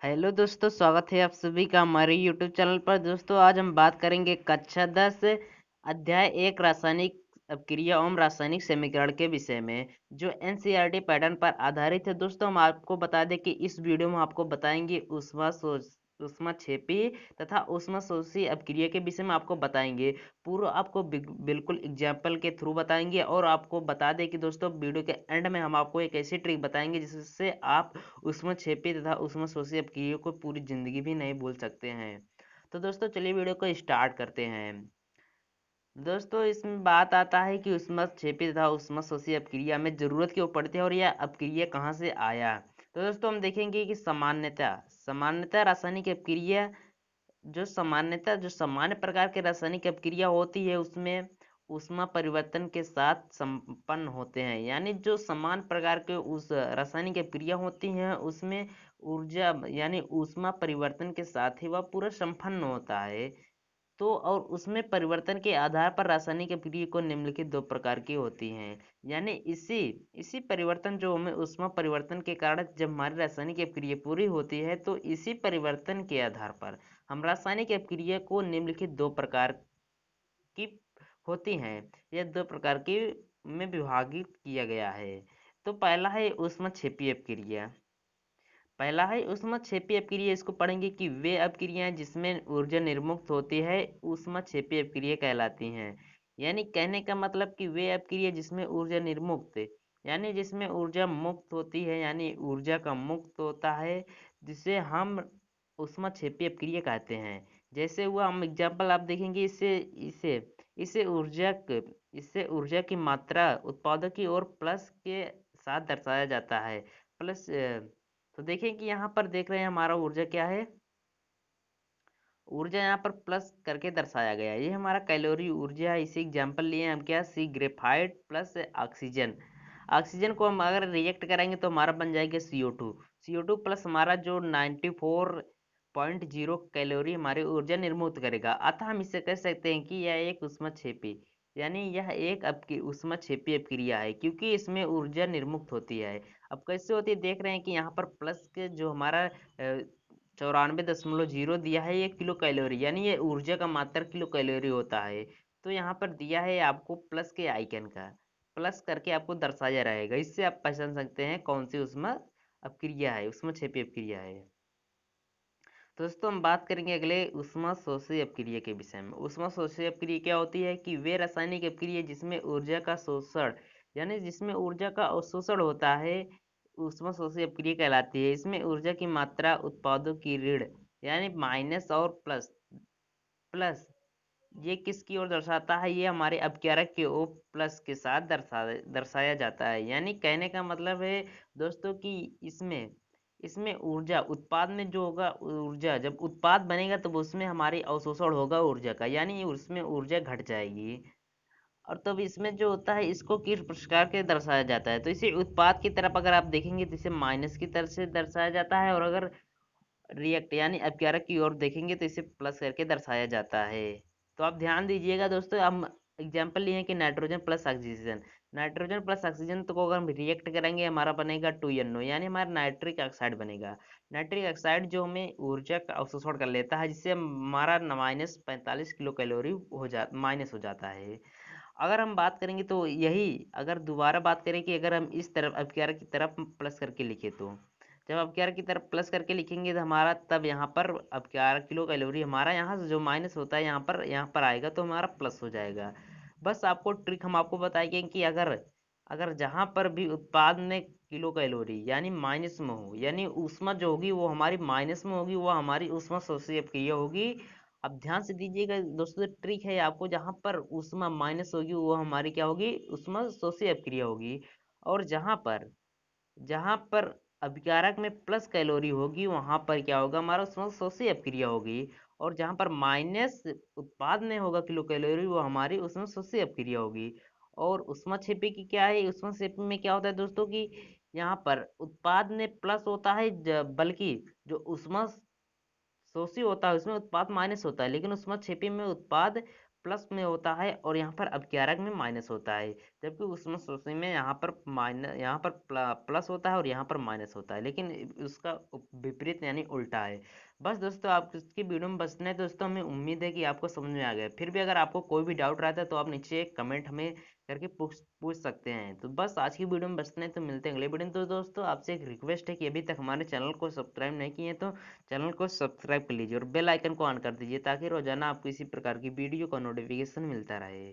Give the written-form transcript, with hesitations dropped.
Hello दोस्तों, स्वागत है आप सभी का हमारे यूट्यूब चैनल पर। दोस्तों आज हम बात करेंगे कक्षा 10 अध्याय 1 रासायनिक अपक्रिया एवं रासायनिक समीकरण के विषय में, जो एनसीईआरटी पैटर्न पर आधारित है। दोस्तों हम आपको बता दें कि इस वीडियो में आपको बताएंगे ऊष्माक्षेपी तथा ऊष्माशोषी अपक्रिया के विषय में आपको बताएंगे। पूरा आपको बिल्कुल एग्जाम्पल के थ्रू बताएंगे। और आपको बता दें कि दोस्तों वीडियो के एंड में हम आपको एक ऐसी ट्रिक बताएंगे जिससे आप ऊष्माक्षेपी तथा ऊष्माशोषी अपक्रिया को पूरी जिंदगी भी नहीं भूल सकते हैं। तो दोस्तों चलिए वीडियो को स्टार्ट करते हैं। दोस्तों इसमें बात आता है कि ऊष्माक्षेपी तथा ऊष्माशोषी अपक्रिया में जरूरत क्यों पड़ती है और यह अपक्रिया कहाँ से आया। तो दोस्तों हम देखेंगे कि सामान्यतः रासायनिक अपक्रिया जो सामान्य प्रकार के रासायनिक अपक्रिया होती है उसमें ऊष्मा परिवर्तन के साथ संपन्न होते हैं। यानी जो समान प्रकार के उस रासायनिक अपक्रिया होती हैं उसमें ऊर्जा यानी ऊष्मा परिवर्तन के साथ ही वह पूरा संपन्न होता है। तो और उसमें परिवर्तन के आधार पर रासायनिक अपक्रिया को निम्नलिखित दो प्रकार की होती हैं। यानी इसी इसी परिवर्तन जो हमें ऊष्मा परिवर्तन के कारण जब हमारी रासायनिक अपक्रिया पूरी होती है तो इसी परिवर्तन के आधार पर हम रासायनिक अपक्रिया को निम्नलिखित दो प्रकार की होती हैं। यह दो प्रकार की में विभाजित किया गया है। तो पहला है ऊष्माक्षेपी अपक्रिया। इसको पढ़ेंगे कि वे अपक्रियाएं जिसमें ऊर्जा निर्मुक्त होती है ऊष्माक्षेपी अपक्रिया कहलाती हैं। यानी कहने का मतलब कि वे अपक्रिया जिसमें ऊर्जा निर्मुक्त यानी जिसमें ऊर्जा मुक्त होती है, यानी ऊर्जा का मुक्त होता है, जिसे हम ऊष्माक्षेपी अपक्रिया कहते हैं। जैसे हुआ, हम एग्जाम्पल आप देखेंगे, इससे इसे इसे इससे ऊर्जा की मात्रा उत्पादों की ओर प्लस के साथ दर्शाया जाता है। प्लस तो देखें कि यहाँ पर देख रहे हैं हमारा ऊर्जा क्या है। ऊर्जा यहाँ पर प्लस करके दर्शाया गया है। ये हमारा कैलोरी ऊर्जा है। इसे एग्जाम्पल लिए हम क्या, सी ग्रेफाइट प्लस ऑक्सीजन। ऑक्सीजन को हम अगर रिएक्ट करेंगे तो हमारा बन जाएगा CO2 प्लस हमारा जो 94.0 कैलोरी हमारी ऊर्जा निर्मुक्त करेगा। अतः हम इसे कह सकते हैं कि यह एक ऊष्माक्षेपी यानी यह एक आपकी ऊष्माक्षेपी अपक्रिया है, क्योंकि इसमें ऊर्जा निर्मुक्त होती है। अब कैसे होती है देख रहे हैं कि यहाँ पर प्लस के जो हमारा 94.0 दिया है ये किलो कैलोरी, यानी ये ऊर्जा का मात्रा किलो कैलोरी होता है। तो यहाँ पर दिया है आपको प्लस के आइकन का, प्लस करके आपको दर्शाया रहेगा। इससे आप पहचान सकते हैं कौन सी ऊष्मा अपक्रिया है, ऊष्माक्षेपी अपक्रिया है। तो दोस्तों हम बात करेंगे अगले ऊष्माशोषी अपक्रिया के विषय में। ऊष्माशोषी अपक्रिया क्या होती है कि वे रासायनिक अपक्रिया जिसमें ऊर्जा का शोषण यानी जिसमें ऊर्जा का अवशोषण होता है ऊष्माशोषी अपक्रिया कहलाती है। इसमें ऊर्जा की मात्रा उत्पादों की ऋण यानी माइनस और प्लस प्लस ये किसकी ओर दर्शाता है, ये हमारे अपकारक के ओ प्लस के साथ दर्शाया जाता है। यानी कहने का मतलब है दोस्तों कि इसमें इसमें ऊर्जा उत्पाद में जो होगा, ऊर्जा जब उत्पाद बनेगा तब उसमें हमारी अवशोषण होगा ऊर्जा का, यानी उसमें ऊर्जा घट जाएगी। और तब इसमें जो होता है इसको किस प्रकार के दर्शाया जाता है, तो इसे उत्पाद की तरफ अगर आप देखेंगे तो इसे माइनस की तरफ से दर्शाया जाता है, और अगर रिएक्ट यानी अपकारक की ओर देखेंगे तो इसे प्लस करके दर्शाया जाता है। तो आप ध्यान दीजिएगा दोस्तों, हम एग्जाम्पल लिए हैं कि नाइट्रोजन प्लस ऑक्सीजन तो को अगर हम रिएक्ट करेंगे हमारा बनेगा 2NO, यानी हमारा नाइट्रिक ऑक्साइड बनेगा। नाइट्रिक ऑक्साइड जो हमें ऊर्जा का अवशोषण कर लेता है, जिससे हमारा -45 किलो कैलोरी माइनस हो जाता है। अगर हम बात करेंगे तो यही, अगर दोबारा बात करें कि अगर हम इस तरफ अपकारक की तरफ प्लस करके लिखे, तो जब अपकारक की तरफ प्लस करके लिखेंगे तो हमारा तब यहाँ पर अपकारक किलो कैलोरी हमारा यहाँ से जो माइनस होता है यहाँ पर आएगा तो हमारा प्लस हो जाएगा। बस आपको ट्रिक हम आपको बताएंगे कि अगर अगर जहाँ पर भी उत्पाद में किलो कैलोरी यानी माइनस में हो, यानी ऊष्मा जो होगी वो हमारी माइनस में होगी, वो हमारी ऊष्मा शोषी अपक्रिया होगी। अब ध्यान से दीजिएगा दोस्तों, ट्रिक है आपको, जहाँ पर ऊष्मा माइनस होगी वो हमारी क्या होगी, ऊष्मा शोषी अपक्रिया होगी। और जहाँ पर अभिकारक में प्लस कैलोरी होगी वहां पर क्या होगा, हमारा उसमें शोषी अपक्रिया होगी। और जहाँ पर माइनस उत्पाद में होगा किलो कैलोरी वो हमारी उसमें शोषी अपक्रिया होगी। और ऊष्माक्षेपी की क्या है, ऊष्माक्षेपी में क्या होता है दोस्तों कि यहाँ पर उत्पाद में प्लस होता है, बल्कि जो ऊष्मा शोषी होता है उसमें उत्पाद माइनस होता है, लेकिन ऊष्माक्षेपी में उत्पाद प्लस में होता है और यहाँ पर अवत्यारक में माइनस होता है, जबकि उष्मा शोषी में यहाँ पर प्लस होता है और यहाँ पर माइनस होता है, लेकिन उसका विपरीत यानी उल्टा है। बस दोस्तों, आप इसकी वीडियो में बचना है दोस्तों। हमें उम्मीद है कि आपको समझ में आ गया। फिर भी अगर आपको कोई भी डाउट रहता है तो आप नीचे एक कमेंट हमें करके पूछ पूछ सकते हैं। तो बस आज की वीडियो में बचना है, तो मिलते हैं अगले वीडियो में। तो दोस्तों, आपसे एक रिक्वेस्ट है कि अभी तक हमारे चैनल को सब्सक्राइब नहीं किए तो चैनल को सब्सक्राइब कर लीजिए और बेल आइकन को ऑन कर दीजिए, ताकि रोजाना आपको इसी प्रकार की वीडियो का नोटिफिकेशन मिलता रहे।